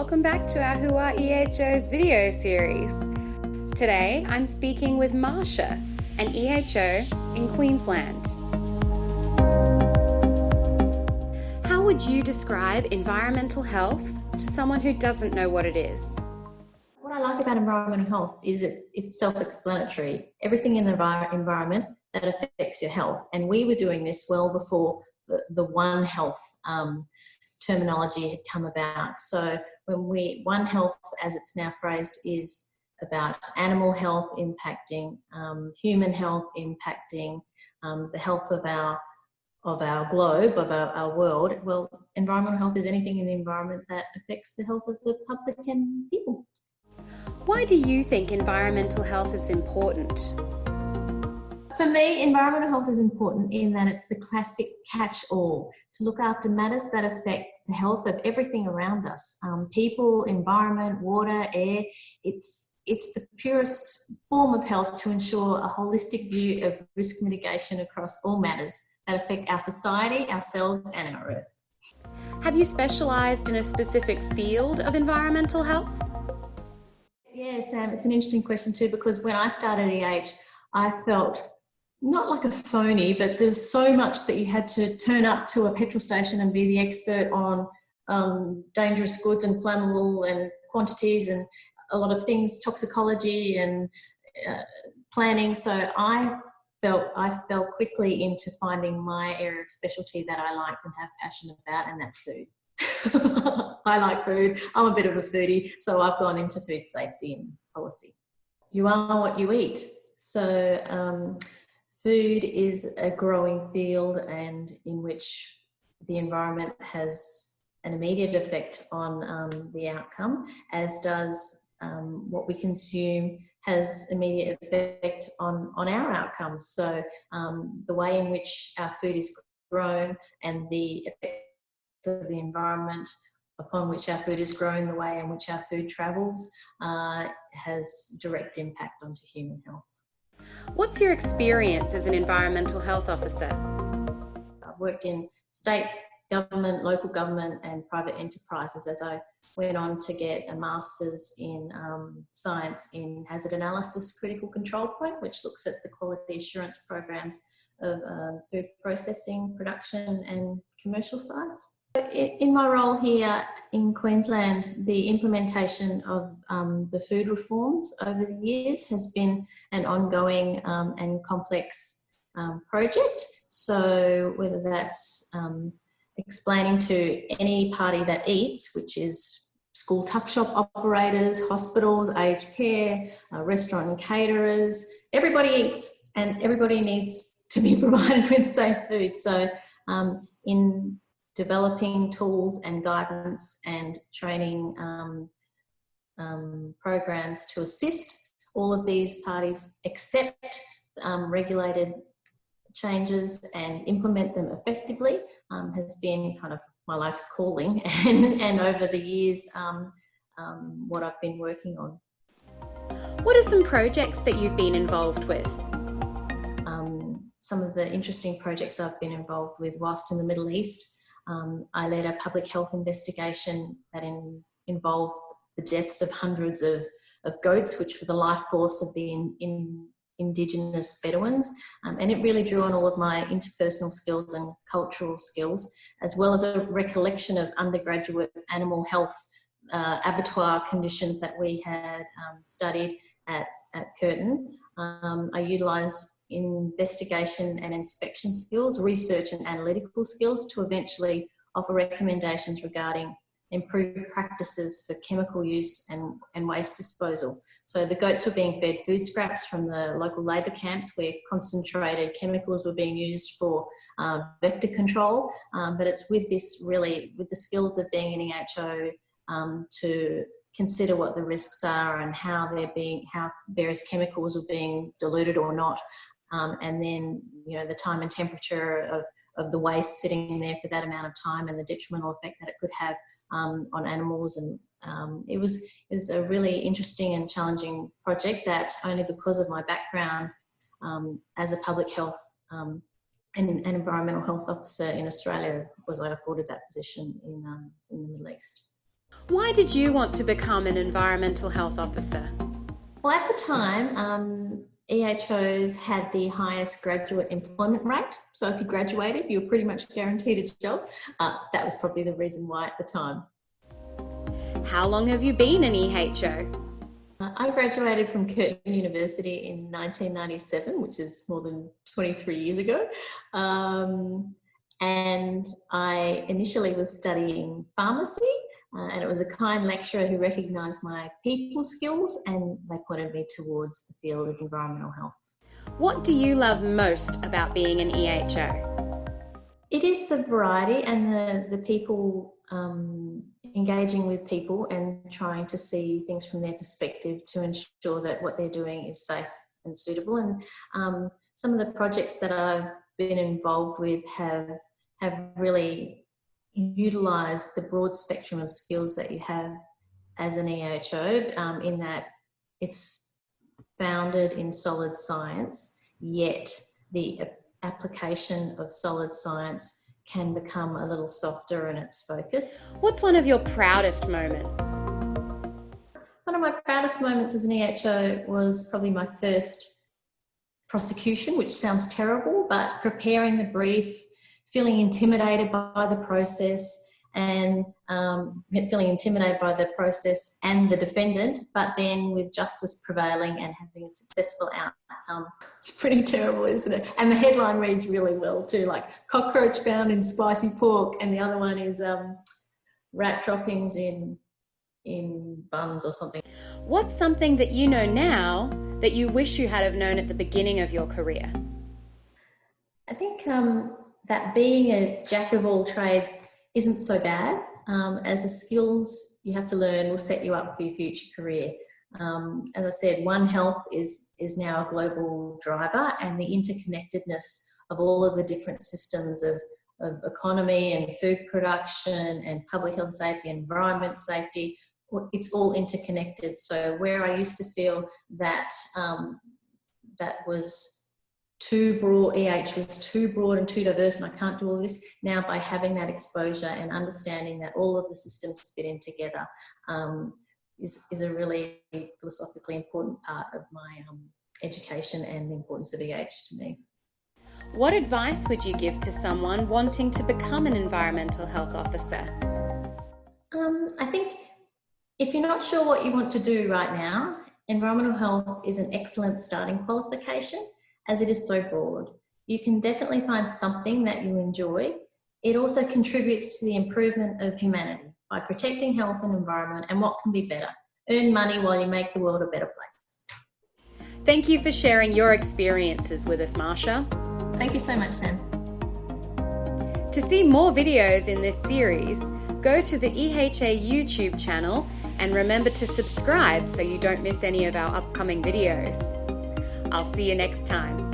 welcome back to our Who Are EHOs video series. Today I'm speaking with Marsha, an EHO in Queensland. How would you describe environmental health to someone who doesn't know what it is? What I like about environmental health is it's self-explanatory. Everything in the environment that affects your health. And we were doing this well before the One Health terminology had come about. So when One Health, as it's now phrased, is about animal health impacting, human health impacting, the health of our globe, of our world. Well, environmental health is anything in the environment that affects the health of the public and people. Why do you think environmental health is important? For me, environmental health is important in that it's the classic catch-all to look after matters that affect the health of everything around us. People, environment, water, air. It's the purest form of health to ensure a holistic view of risk mitigation across all matters that affect our society, ourselves, and our Earth. Have you specialised in a specific field of environmental health? Yeah, Sam, it's an interesting question too, because when I started EH, I felt not like a phony, but there's so much that you had to turn up to a petrol station and be the expert on dangerous goods and flammable and quantities and a lot of things, toxicology and planning. So I fell quickly into finding my area of specialty that I like and have passion about, and that's food. I like food. I'm a bit of a foodie, so I've gone into food safety and policy. You are what you eat. So food is a growing field, and in which the environment has an immediate effect on the outcome, as does what we consume has immediate effect on our outcomes. So the way in which our food is grown and the effects of the environment upon which our food is grown, the way in which our food travels, has direct impact onto human health. What's your experience as an environmental health officer? I've worked in state government, local government and private enterprises as I went on to get a master's in science in hazard analysis critical control point, which looks at the quality assurance programs of food processing, production and commercial sites. In my role here in Queensland, the implementation of the food reforms over the years has been an ongoing and complex project. So whether that's explaining to any party that eats, which is school tuck shop operators, hospitals, aged care, restaurant and caterers, everybody eats and everybody needs to be provided with safe food. So in developing tools and guidance and training programs to assist all of these parties accept regulated changes and implement them effectively has been kind of my life's calling, and over the years what I've been working on. What are some projects that you've been involved with? Some of the interesting projects I've been involved with whilst in the Middle East. I led a public health investigation that involved the deaths of hundreds of goats, which were the life force of the indigenous Bedouins. And it really drew on all of my interpersonal skills and cultural skills, as well as a recollection of undergraduate animal health abattoir conditions that we had studied at Curtin. I utilised investigation and inspection skills, research and analytical skills to eventually offer recommendations regarding improved practices for chemical use and waste disposal. So the goats were being fed food scraps from the local labour camps where concentrated chemicals were being used for vector control. But it's with the skills of being an EHO to consider what the risks are and how various chemicals are being diluted or not. And then, the time and temperature of the waste sitting there for that amount of time and the detrimental effect that it could have on animals. And it was a really interesting and challenging project that only because of my background as a public health and environmental health officer in Australia was I afforded that position in the Middle East. Why did you want to become an environmental health officer? Well, at the time, EHOs had the highest graduate employment rate. So if you graduated, you were pretty much guaranteed a job. That was probably the reason why at the time. How long have you been an EHO? I graduated from Curtin University in 1997, which is more than 23 years ago. And I initially was studying pharmacy, and it was a kind lecturer who recognised my people skills, and they pointed me towards the field of environmental health. What do you love most about being an EHO? It is the variety and the people, engaging with people and trying to see things from their perspective to ensure that what they're doing is safe and suitable. And some of the projects that I've been involved with have really utilised the broad spectrum of skills that you have as an EHO, in that it's founded in solid science, yet the application of solid science can become a little softer in its focus. What's one of your proudest moments? One of my proudest moments as an EHO was probably my first prosecution, which sounds terrible, but preparing the brief, feeling intimidated by the process and the defendant, but then with justice prevailing and having a successful outcome. It's pretty terrible, isn't it? And the headline reads really well too, like cockroach found in spicy pork, and the other one is rat droppings in buns or something. What's something that you know now that you wish you had have known at the beginning of your career? I think that being a jack of all trades isn't so bad, as the skills you have to learn will set you up for your future career. As I said, One Health is now a global driver, and the interconnectedness of all of the different systems of economy and food production and public health and safety, environment safety, it's all interconnected. So where I used to feel that that was too broad, was too broad and too diverse and I can't do all this, now by having that exposure and understanding that all of the systems fit in together is a really philosophically important part of my education and the importance of EH to me. What advice would you give to someone wanting to become an environmental health officer? I think if you're not sure what you want to do right now, environmental health is an excellent starting qualification, as it is so broad. You can definitely find something that you enjoy. It also contributes to the improvement of humanity by protecting health and environment, and what can be better? Earn money while you make the world a better place. Thank you for sharing your experiences with us, Marsha. Thank you so much, Sam. To see more videos in this series, go to the EHA YouTube channel and remember to subscribe so you don't miss any of our upcoming videos. I'll see you next time.